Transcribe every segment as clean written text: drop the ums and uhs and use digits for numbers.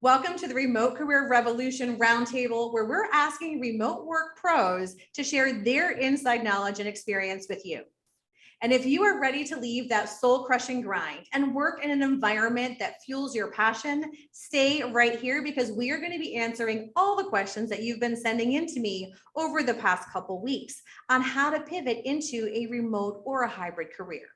Welcome to the Remote Career Revolution Roundtable, where we're asking remote work pros to share their inside knowledge and experience with you. And if you are ready to leave that soul-crushing grind and work in an environment that fuels your passion, stay right here because we are going to be answering all the questions that you've been sending in to me over the past couple weeks on how to pivot into a remote or a hybrid career.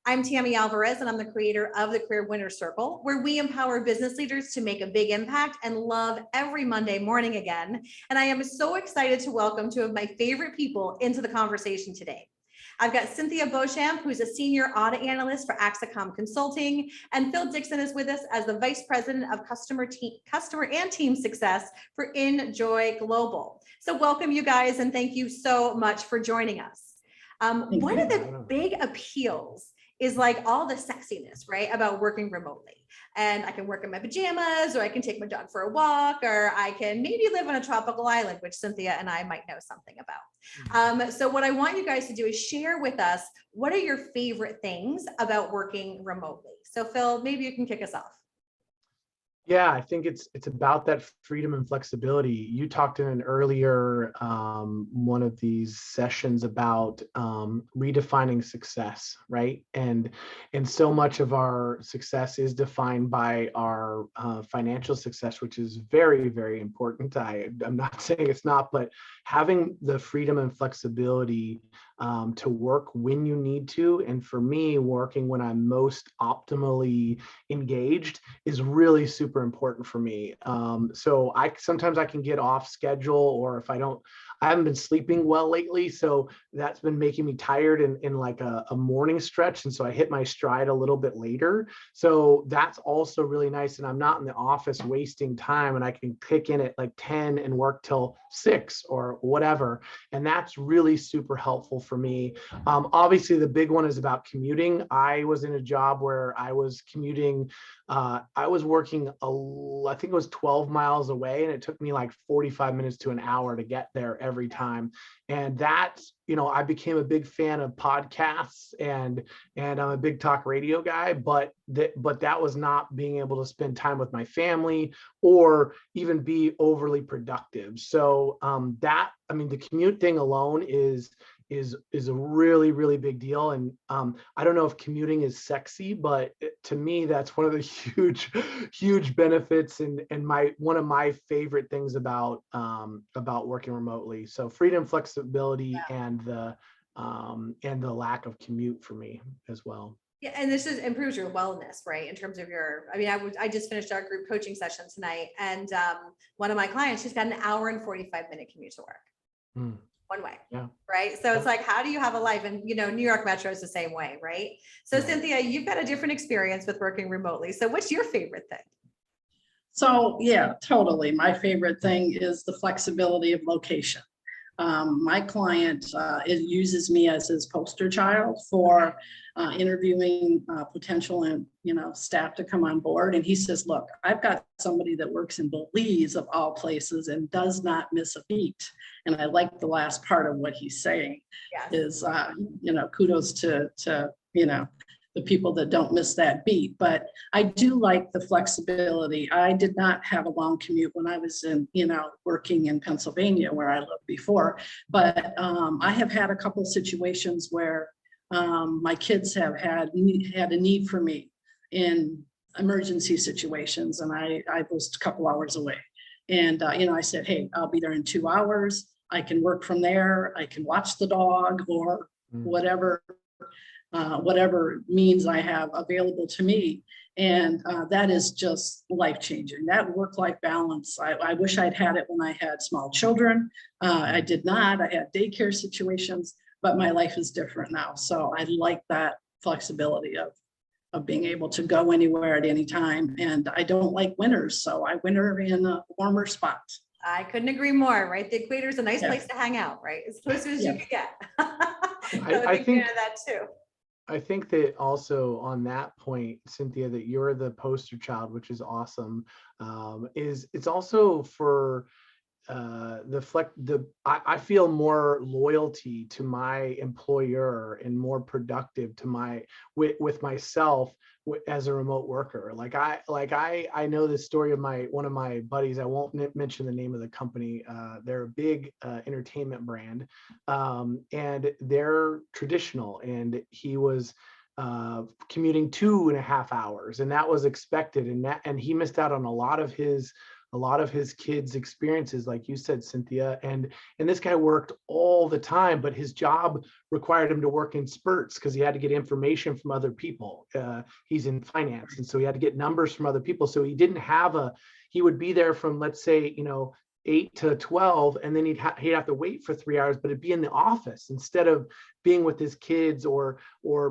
I'm Tammy Alvarez, and I'm the creator of the Career Winners Circle, where we empower business leaders to make a big impact and love every Monday morning again. And I am so excited to welcome two of my favorite people into the conversation today. I've got Cynthia Beauchamp, who's a senior audit analyst for Axicom Consulting, and Phil Dixon is with us as the vice president of customer and team success for Enjoy Global. So welcome, you guys, and thank you so much for joining us. One of the big appeals is like all the sexiness, right, about working remotely. And I can work in my pajamas, or I can take my dog for a walk, or I can maybe live on a tropical island, which Cynthia and I might know something about. So what I want you guys to do is share with us, what are your favorite things about working remotely? So Phil, maybe you can kick us off. Yeah, I think it's about that freedom and flexibility. You talked in an earlier one of these sessions about redefining success, right? And so much of our success is defined by our financial success, which is very, very important. I'm not saying it's not, but having the freedom and flexibility to work when you need to, and for me, working when I'm most optimally engaged is really super important for me. So sometimes I can get off schedule, or if I haven't been sleeping well lately, so that's been making me tired in like a morning stretch, and so I hit my stride a little bit later. So that's also really nice, and I'm not in the office wasting time, and I can kick in at like 10 and work till 6 or whatever, and that's really super helpful for me. Obviously, the big one is about commuting. I was in a job where I was commuting. I was working, I think it was 12 miles away, and it took me like 45 minutes to an hour to get there every time. And that's, I became a big fan of podcasts, and I'm a big talk radio guy, but that was not being able to spend time with my family or even be overly productive. So the commute thing alone is a really, really big deal. And I don't know if commuting is sexy, but to me, that's one of the huge benefits and one of my favorite things about working remotely. So freedom, flexibility, and the lack of commute for me as well. Yeah, and this just improves your wellness, right? In terms of I just finished our group coaching session tonight, and one of my clients, she's got an hour and 45-minute commute to work. One way, right? So it's like, how do you have a life? And New York Metro is the same way, right? So Cynthia, you've got a different experience with working remotely. So what's your favorite thing? So yeah, totally. My favorite thing is the flexibility of location. My client uses me as his poster child for interviewing potential and staff to come on board. And he says, look, I've got somebody that works in Belize of all places and does not miss a beat. And I like the last part of what he's saying. Is kudos to the people that don't miss that beat. But I do like the flexibility. I did not have a long commute when I was working in Pennsylvania, where I lived before. But I have had a couple of situations where my kids have had a need for me in emergency situations, and I was a couple hours away. And I said, hey, I'll be there in 2 hours. I can work from there. I can watch the dog or whatever means I have available to me. And that is just life-changing. That work-life balance, I wish I'd had it when I had small children. I did not. I had daycare situations, but my life is different now. So I like that flexibility of being able to go anywhere at any time. And I don't like winters, so I winter in a warmer spot. I couldn't agree more, right? The equator is a nice place to hang out, right? As close as you can get. I think that too. I think that also on that point, Cynthia, that you're the poster child, which is awesome. It's also for I feel more loyalty to my employer and more productive to with myself as a remote worker. I know this story of one of my buddies. I won't mention the name of the company. They're a big entertainment brand, and they're traditional. And he was commuting 2.5 hours, and that was expected. And he missed out on a lot of his kids' experiences, like you said, Cynthia. And this guy worked all the time, but his job required him to work in spurts because he had to get information from other people. He's in finance, and so he had to get numbers from other people. So he didn't have he would be there from, let's say, 8 to 12, and then he'd have to wait for 3 hours, but it'd be in the office instead of being with his kids or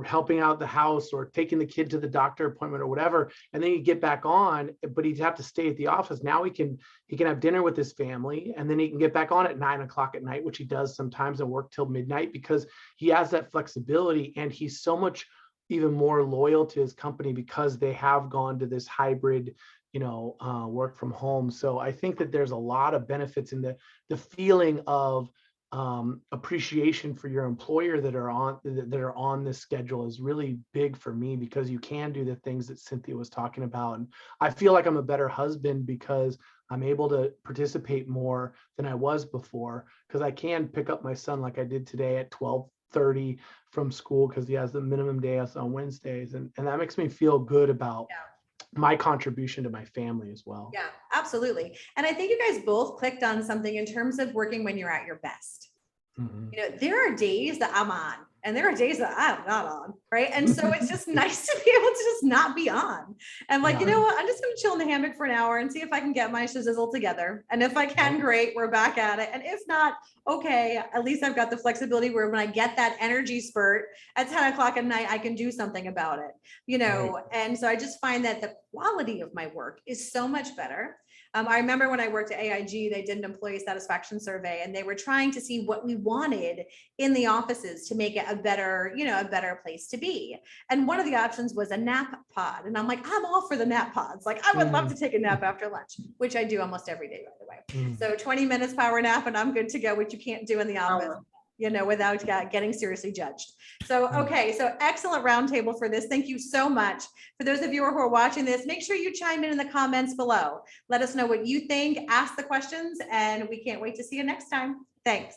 helping out the house or taking the kid to the doctor appointment or whatever. And then he'd get back on, but he'd have to stay at the office. Now he can have dinner with his family, and then he can get back on at 9 o'clock at night, which he does sometimes, and work till midnight because he has that flexibility. And he's so much even more loyal to his company because they have gone to this hybrid work from home. So I think that there's a lot of benefits in the feeling of appreciation for your employer that are on this schedule is really big for me, because you can do the things that Cynthia was talking about. And I feel like I'm a better husband because I'm able to participate more than I was before, because I can pick up my son like I did today at 12:30 from school because he has the minimum days on Wednesdays. And that makes me feel good about my contribution to my family as well. Yeah, absolutely. And I think you guys both clicked on something in terms of working when you're at your best. Mm-hmm. There are days that I'm on and there are days that I'm not on, right? And so it's just nice to be able to just not be on. And like, you know what, I'm just going to chill in the hammock for an hour and see if I can get my shizzle together. And if I can, great, we're back at it. And if not, okay, at least I've got the flexibility where when I get that energy spurt at 10 o'clock at night, I can do something about it, Right. And so I just find that the quality of my work is so much better. I remember when I worked at AIG, they did an employee satisfaction survey, and they were trying to see what we wanted in the offices to make it a better place to be. And one of the options was a nap pod. And I'm like, I'm all for the nap pods. Like, I would love to take a nap after lunch, which I do almost every day, by the way. So 20 minutes power nap and I'm good to go, which you can't do in the office, without getting seriously judged. So, okay. So excellent roundtable for this. Thank you so much. For those of you who are watching this, make sure you chime in the comments below. Let us know what you think, ask the questions, and we can't wait to see you next time. Thanks.